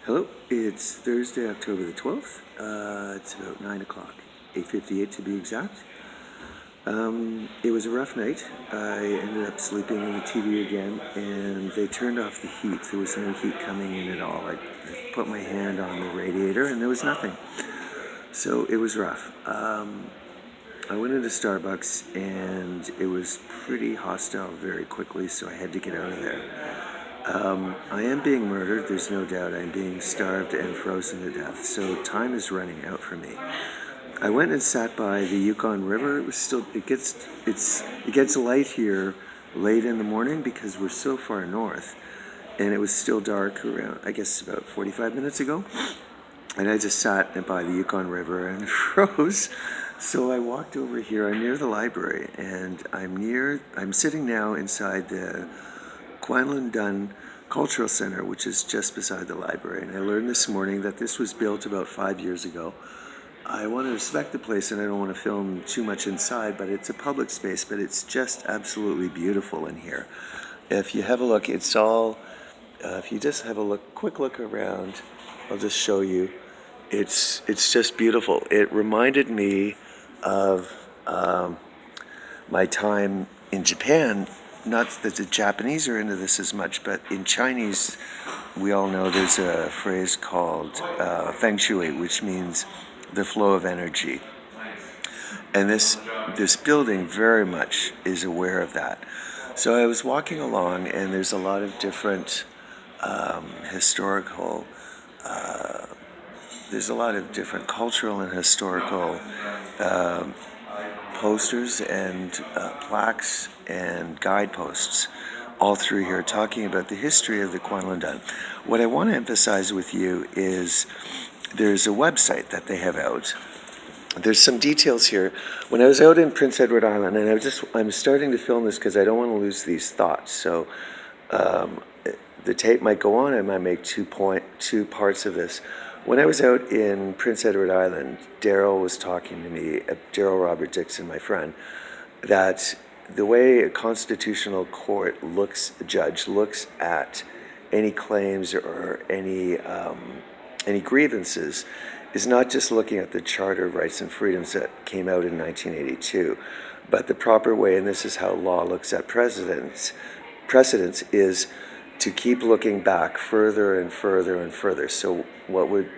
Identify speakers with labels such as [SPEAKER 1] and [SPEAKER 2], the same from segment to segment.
[SPEAKER 1] Hello, it's Thursday, October the 12th. It's about 9 o'clock, 8:58 to be exact. It was a rough night. I ended up sleeping on the TV again, and they turned off the heat. There was no heat coming in at all. I put my hand on the radiator, and there was nothing. So it was rough. I went into Starbucks, and it was pretty hostile very quickly, so I had to get out of there. I am being murdered, there's no doubt. I'm being starved and frozen to death, so time is running out for me. I went and sat by the Yukon River. It gets light here late in the morning because we're so far north, and it was still dark around, I guess, about 45 minutes ago. And I just sat by the Yukon River and froze. So I walked over here. I'm near the library, and I'm sitting now inside the Kwanlin Dun Cultural Center, which is just beside the library. And I learned this morning that this was built about 5 years ago. I want to respect the place, and I don't want to film too much inside, but it's a public space, but it's just absolutely beautiful in here. If you have a look, if you just have a quick look around, I'll just show you. It's just beautiful. It reminded me of my time in Japan. Not that the Japanese are into this as much, but in Chinese, we all know there's a phrase called feng shui, which means the flow of energy. And this building very much is aware of that. So I was walking along, and there's a lot of different historical, there's a lot of different cultural and historical posters and plaques and guideposts all through here talking about the history of the Kwanlin Dun. What I want to emphasize with you is there's a website that they have out. There's some details here. When I was out in Prince Edward Island, and I'm starting to film this because I don't want to lose these thoughts. So the tape might go on. I might make two parts of this. When I was out in Prince Edward Island, Daryl was talking to me, Daryl Robert Dixon, my friend, that the way a constitutional court judge looks at any claims or any grievances is not just looking at the Charter of Rights and Freedoms that came out in 1982, but the proper way, and this is how law looks at precedents, is to keep looking back further and further and further. So what would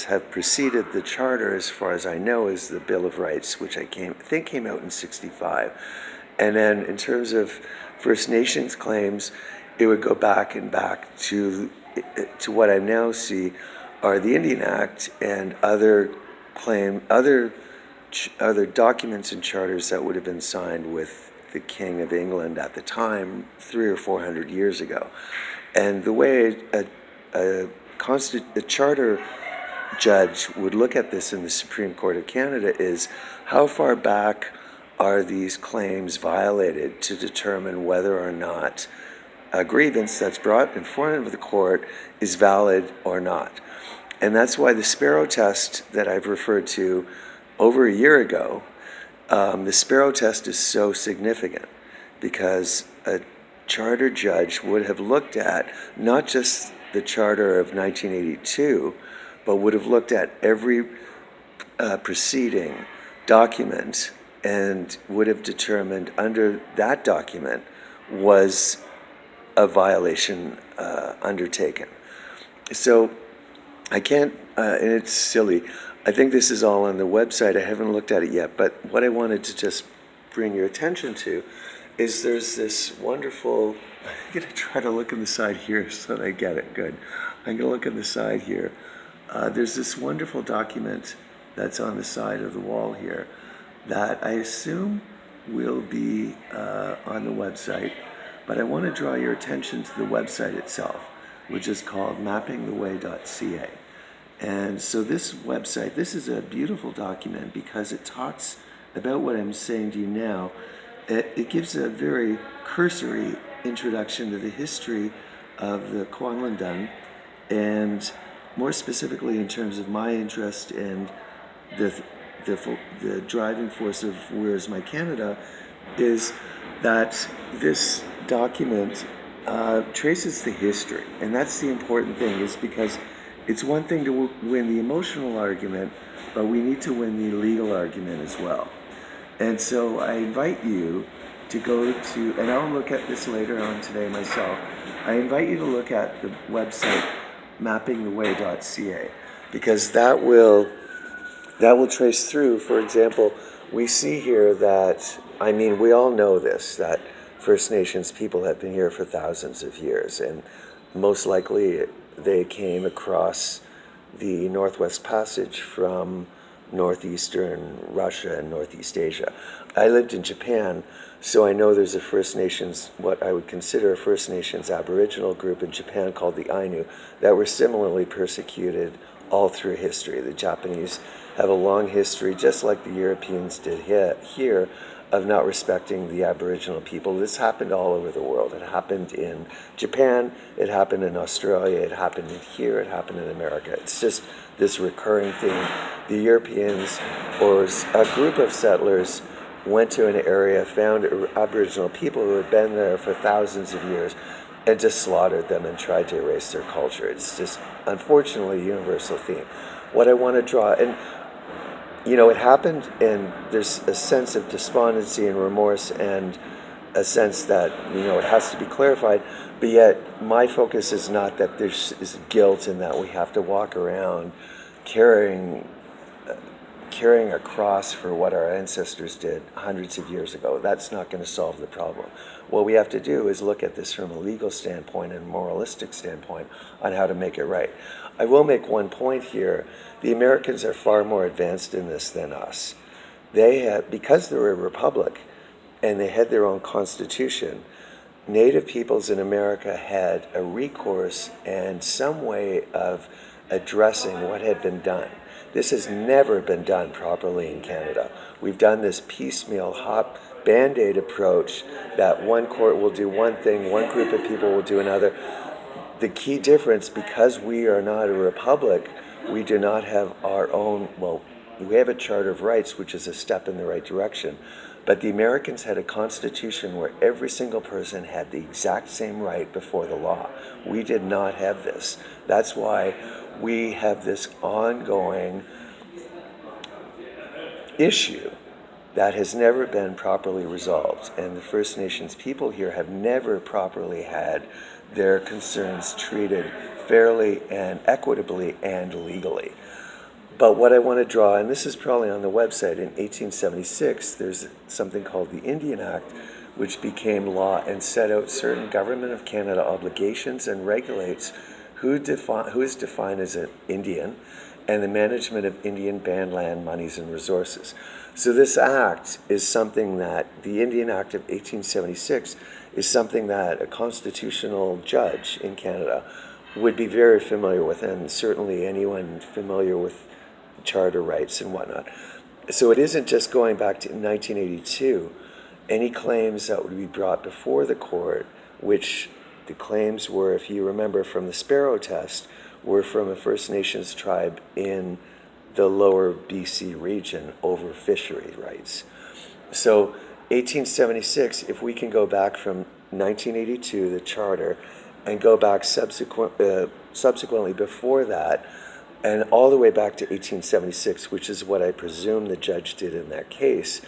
[SPEAKER 1] have preceded the Charter, as far as I know, is the Bill of Rights, which I think came out in 1965. And then in terms of First Nations claims, it would go back to what I now see are the Indian Act and other documents and charters that would have been signed with the King of England at the time, 300 or 400 years ago. And the way a charter judge would look at this in the Supreme Court of Canada is how far back are these claims violated to determine whether or not a grievance that's brought in front of the court is valid or not. And that's why the Sparrow test that I've referred to over a year ago, the Sparrow test is so significant because a charter judge would have looked at not just the Charter of 1982, but would have looked at every preceding document and would have determined under that document was a violation undertaken. So I can't, and it's silly. I think this is all on the website. I haven't looked at it yet, but what I wanted to just bring your attention to is there's this wonderful, I'm going to try to look on the side here so that I get it good. I'm going to look on the side here. There's this wonderful document that's on the side of the wall here that I assume will be on the website, but I want to draw your attention to the website itself, which is called mappingtheway.ca. And so this website, this is a beautiful document because it talks about what I'm saying to you now. It gives a very cursory introduction to the history of the Kwanlin Dun, and more specifically in terms of my interest and the driving force of Where's My Canada, is that this document traces the history. And that's the important thing, is because It's one thing to win the emotional argument, but we need to win the legal argument as well. And so I invite you to go to, and I'll look at this later on today myself. I invite you to look at the website mappingtheway.ca, because that will trace through. For example, we see here that, I mean, we all know this, that First Nations people have been here for thousands of years, and most likely they came across the Northwest Passage from northeastern Russia and Northeast Asia. I lived in Japan, so I know there's a First Nations, what I would consider a First Nations Aboriginal group in Japan called the Ainu, that were similarly persecuted all through history. The Japanese have a long history, just like the Europeans did here, of not respecting the Aboriginal people. This happened all over the world. It happened in Japan, it happened in Australia, it happened here, it happened in America. It's just this recurring theme. The Europeans, or a group of settlers, went to an area, found Aboriginal people who had been there for thousands of years, and just slaughtered them and tried to erase their culture. It's just, unfortunately, a universal theme. What I want to draw, and it happened, and there's a sense of despondency and remorse, and a sense that it has to be clarified. But yet, my focus is not that there's is guilt and that we have to walk around carrying a cross for what our ancestors did hundreds of years ago. That's not going to solve the problem. What we have to do is look at this from a legal standpoint and moralistic standpoint on how to make it right. I will make one point here. The Americans are far more advanced in this than us. They have, because they're a republic and they had their own constitution, Native peoples in America had a recourse and some way of addressing what had been done. This has never been done properly in Canada. We've done this piecemeal hop Band-Aid approach that one court will do one thing, one group of people will do another. The key difference, because we are not a republic, we do not have our own, well, we have a Charter of Rights, which is a step in the right direction. But the Americans had a constitution where every single person had the exact same right before the law. We did not have this. That's why we have this ongoing issue that has never been properly resolved. And the First Nations people here have never properly had their concerns treated fairly and equitably and legally. But what I want to draw, and this is probably on the website, in 1876, there's something called the Indian Act, which became law and set out certain Government of Canada obligations and regulates who is defined as an Indian and the management of Indian band land, monies, and resources. So this act is something that, the Indian Act of 1876, is something that a constitutional judge in Canada would be very familiar with, and certainly anyone familiar with charter rights and whatnot. So it isn't just going back to 1982. Any claims that would be brought before the court, which the claims were, if you remember from the Sparrow test, were from a First Nations tribe in the lower BC region over fishery rights. So 1876, if we can go back from 1982, the charter, and go back subsequently before that, and all the way back to 1876, which is what I presume the judge did in that case,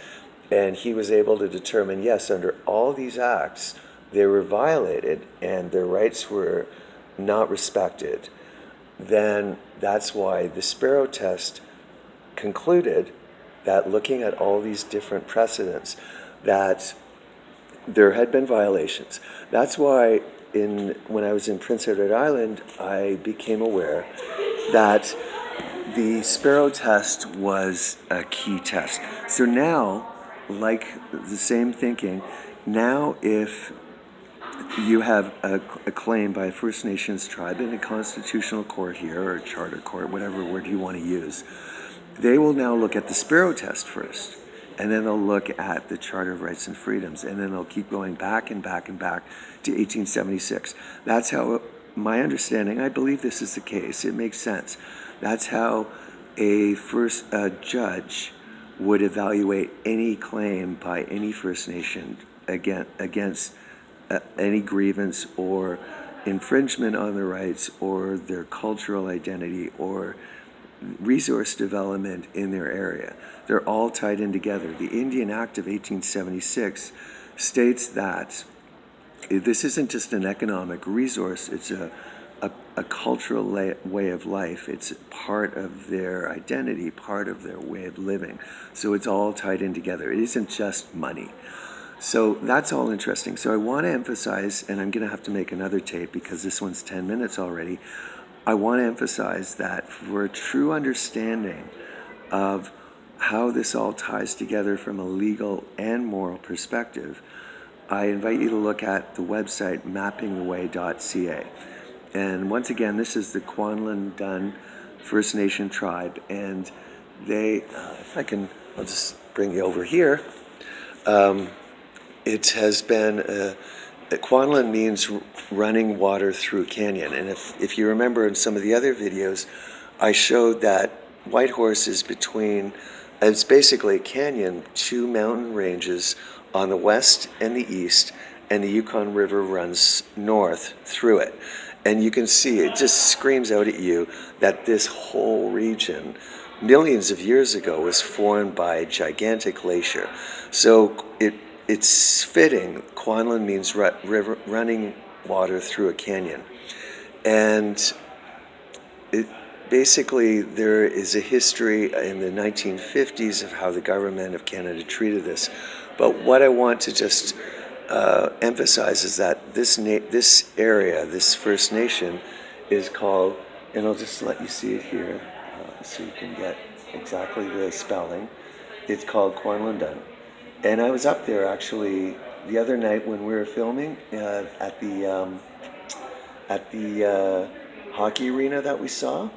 [SPEAKER 1] and he was able to determine, yes, under all these acts, they were violated and their rights were not respected, then that's why the Sparrow test concluded that, looking at all these different precedents, that there had been violations. That's why when I was in Prince Edward Island, I became aware that the Sparrow test was a key test. So now, like the same thinking, now if you have a claim by a First Nations tribe in a constitutional court here, or a charter court, whatever word you want to use, they will now look at the Sparrow test first, and then they'll look at the Charter of Rights and Freedoms, and then they'll keep going back and back and back to 1876. That's how, my understanding, I believe this is the case, it makes sense. That's how a judge would evaluate any claim by any First Nation against any grievance or infringement on their rights or their cultural identity or resource development in their area. They're all tied in together. The Indian Act of 1876 states that this isn't just an economic resource, it's a cultural way of life. It's part of their identity, part of their way of living. So it's all tied in together. It isn't just money. So that's all interesting. So I want to emphasize, and I'm going to have to make another tape because this one's 10 minutes already. I want to emphasize that for a true understanding of how this all ties together from a legal and moral perspective, I invite you to look at the website mappingtheway.ca. And once again, this is the Kwanlin Dun First Nation tribe, and they, if I can, I'll just bring you over here. It has been, Kwanlin means running water through a canyon. And if you remember in some of the other videos, I showed that Whitehorse is between, it's basically a canyon, two mountain ranges on the west and the east, and the Yukon River runs north through it. And you can see, it just screams out at you that this whole region, millions of years ago, was formed by a gigantic glacier. So it's fitting. Kwanlin means river, running water through a canyon. And basically, there is a history in the 1950s of how the government of Canada treated this. But what I want to just emphasize is that this area, this First Nation, is called, and I'll just let you see it here so you can get exactly the spelling. It's called Kwanlin Dun. And I was up there actually the other night when we were filming at the hockey arena that we saw,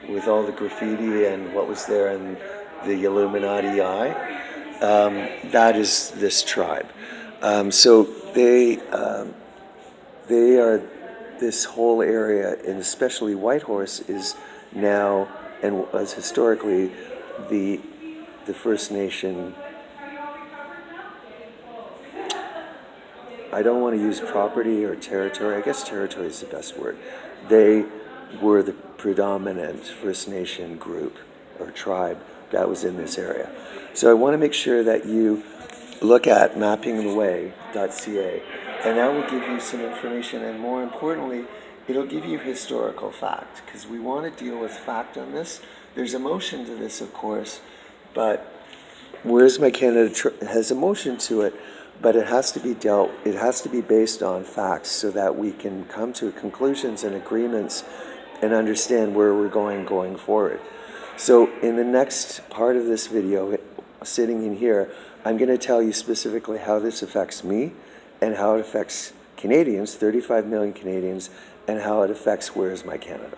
[SPEAKER 1] with all the graffiti and what was there in the Illuminati eye. That is this tribe. So they are, this whole area, and especially Whitehorse, is now and was historically the First Nation. I don't want to use property or territory. I guess territory is the best word. They were the predominant First Nation group or tribe that was in this area. So I want to make sure that you look at mappingtheway.ca, and that will give you some information, and more importantly, it'll give you historical fact, because we want to deal with fact on this. There's emotion to this, of course, but Where's My Canada has emotion to it, but it has to be based on facts so that we can come to conclusions and agreements and understand where we're going forward. So in the next part of this video, sitting in here, I'm going to tell you specifically how this affects me and how it affects Canadians, 35 million Canadians, and how it affects Where's My Canada.